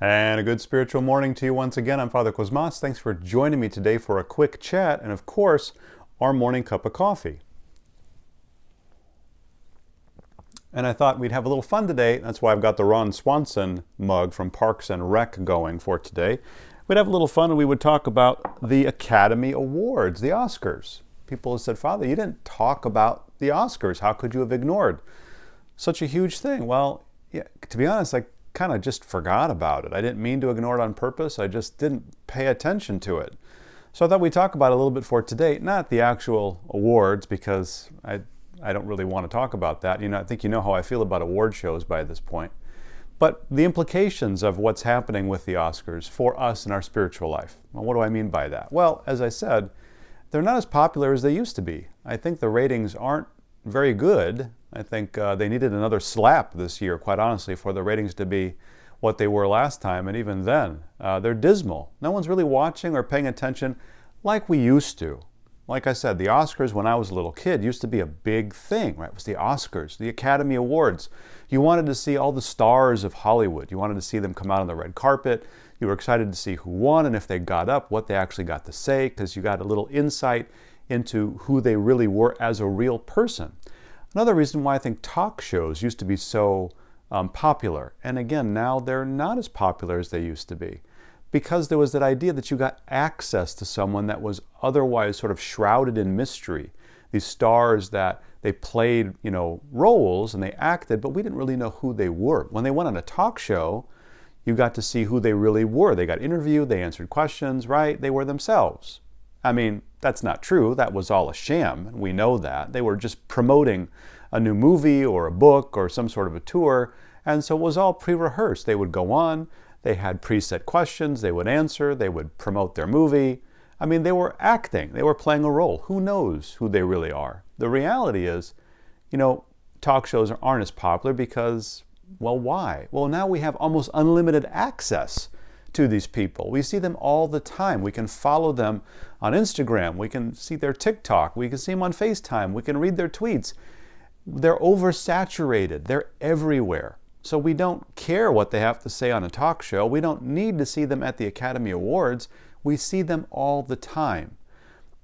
And a good spiritual morning to you once again. I'm Father Cosmas. Thanks for joining me today for a quick chat and, of course, our morning cup of coffee. And I thought we'd have a little fun today. That's why I've got the Ron Swanson mug from Parks and Rec going for today. We'd have a little fun and we would talk about the Academy Awards, the Oscars. People have said, Father, you didn't talk about the Oscars. How could you have ignored such a huge thing? Well, yeah, to be honest, I kind of just forgot about it. I didn't mean to ignore it on purpose. I just didn't pay attention to it. So I thought we'd talk about it a little bit for today, not the actual awards, because I don't really want to talk about that. I think you know how I feel about award shows by this point. But the implications of what's happening with the Oscars for us in our spiritual life. Well, what do I mean by that? Well, as I said, they're not as popular as they used to be. I think the ratings aren't very good. I think they needed another slap this year, quite honestly, for the ratings to be what they were last time. And even then, they're dismal. No one's really watching or paying attention like we used to. Like I said, the Oscars when I was a little kid used to be a big thing, right? It was the Oscars, the Academy Awards. You wanted to see all the stars of Hollywood. You wanted to see them come out on the red carpet. You were excited to see who won and if they got up, what they actually got to say, because you got a little insight into who they really were as a real person. Another reason why I think talk shows used to be so popular, and again, now they're not as popular as they used to be, because there was that idea that you got access to someone that was otherwise sort of shrouded in mystery. These stars that they played, roles and they acted, but we didn't really know who they were. When they went on a talk show, you got to see who they really were. They got interviewed, they answered questions, right? They were themselves. I mean, that's not true. That was all a sham. We know that. They were just promoting a new movie or a book or some sort of a tour. And so it was all pre-rehearsed. They would go on. They had preset questions. They would answer. They would promote their movie. I mean, they were acting. They were playing a role. Who knows who they really are? The reality is, talk shows aren't as popular because, well, why? Well, now we have almost unlimited access to these people. We see them all the time. We can follow them on Instagram. We can see their TikTok. We can see them on FaceTime. We can read their tweets. They're oversaturated. They're everywhere. So we don't care what they have to say on a talk show. We don't need to see them at the Academy Awards. We see them all the time.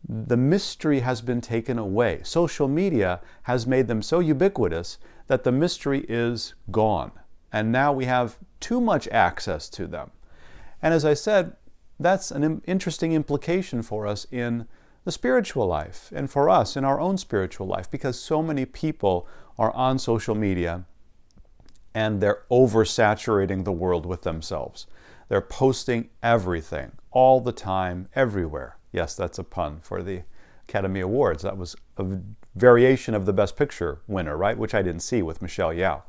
The mystery has been taken away. Social media has made them so ubiquitous that the mystery is gone. And now we have too much access to them. And as I said, that's an interesting implication for us in the spiritual life and for us in our own spiritual life, because so many people are on social media and they're oversaturating the world with themselves. They're posting everything all the time, everywhere. Yes, that's a pun for the Academy Awards. That was a variation of the Best Picture winner, right? Which I didn't see with Michelle Yeoh.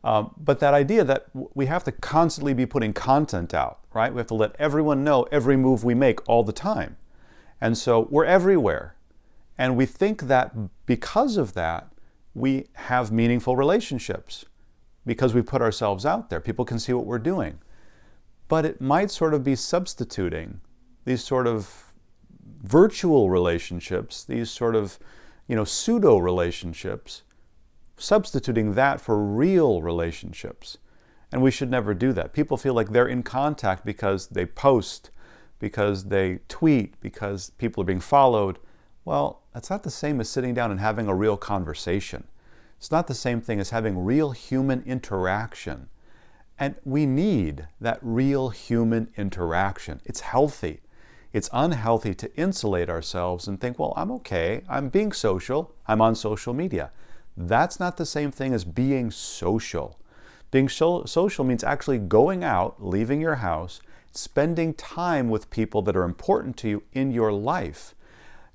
But that idea that we have to constantly be putting content out, right? We have to let everyone know every move we make all the time. And so we're everywhere. And we think that because of that, we have meaningful relationships because we put ourselves out there. People can see what we're doing. But it might sort of be substituting these sort of virtual relationships, these sort of, pseudo relationships, substituting that for real relationships. And we should never do that. People feel like they're in contact because they post, because they tweet, because people are being followed. Well, that's not the same as sitting down and having a real conversation. It's not the same thing as having real human interaction. And we need that real human interaction. It's healthy. It's unhealthy to insulate ourselves and think, well, I'm okay. I'm being social. I'm on social media. That's not the same thing as being social. Being social means actually going out, leaving your house, spending time with people that are important to you in your life.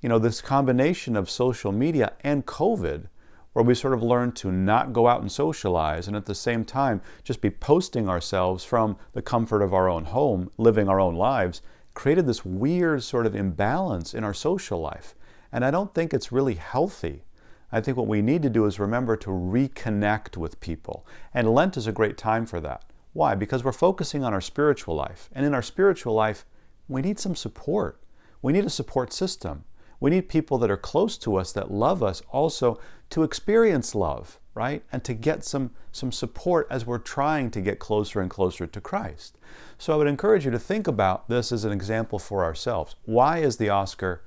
This combination of social media and COVID, where we sort of learn to not go out and socialize and at the same time just be posting ourselves from the comfort of our own home, living our own lives, created this weird sort of imbalance in our social life. And I don't think it's really healthy. I think what we need to do is remember to reconnect with people. And Lent is a great time for that. Why? Because we're focusing on our spiritual life. And in our spiritual life, we need some support. We need a support system. We need people that are close to us, that love us, also to experience love, right? And to get some support as we're trying to get closer and closer to Christ. So I would encourage you to think about this as an example for ourselves. Why is the Oscar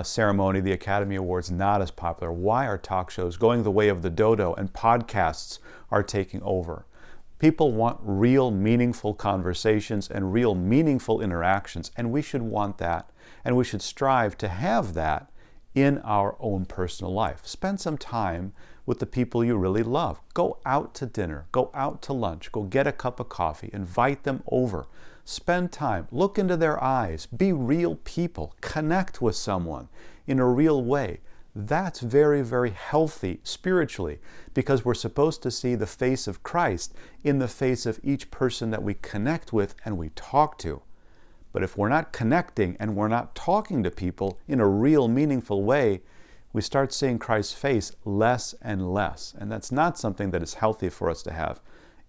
ceremony, the Academy Awards, not as popular? Why are talk shows going the way of the dodo and podcasts are taking over? People want real, meaningful conversations and real, meaningful interactions, and we should want that, and we should strive to have that in our own personal life. Spend some time with the people you really love. Go out to dinner, go out to lunch, go get a cup of coffee, invite them over. Spend time, look into their eyes, be real people, connect with someone in a real way. That's very, very healthy spiritually, because we're supposed to see the face of Christ in the face of each person that we connect with and we talk to. But if we're not connecting and we're not talking to people in a real, meaningful way, we start seeing Christ's face less and less. And that's not something that is healthy for us to have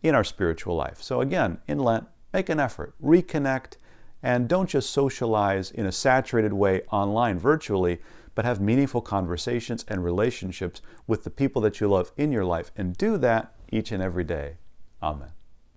in our spiritual life. So again, in Lent, make an effort, reconnect, and don't just socialize in a saturated way online, virtually, but have meaningful conversations and relationships with the people that you love in your life, and do that each and every day. Amen.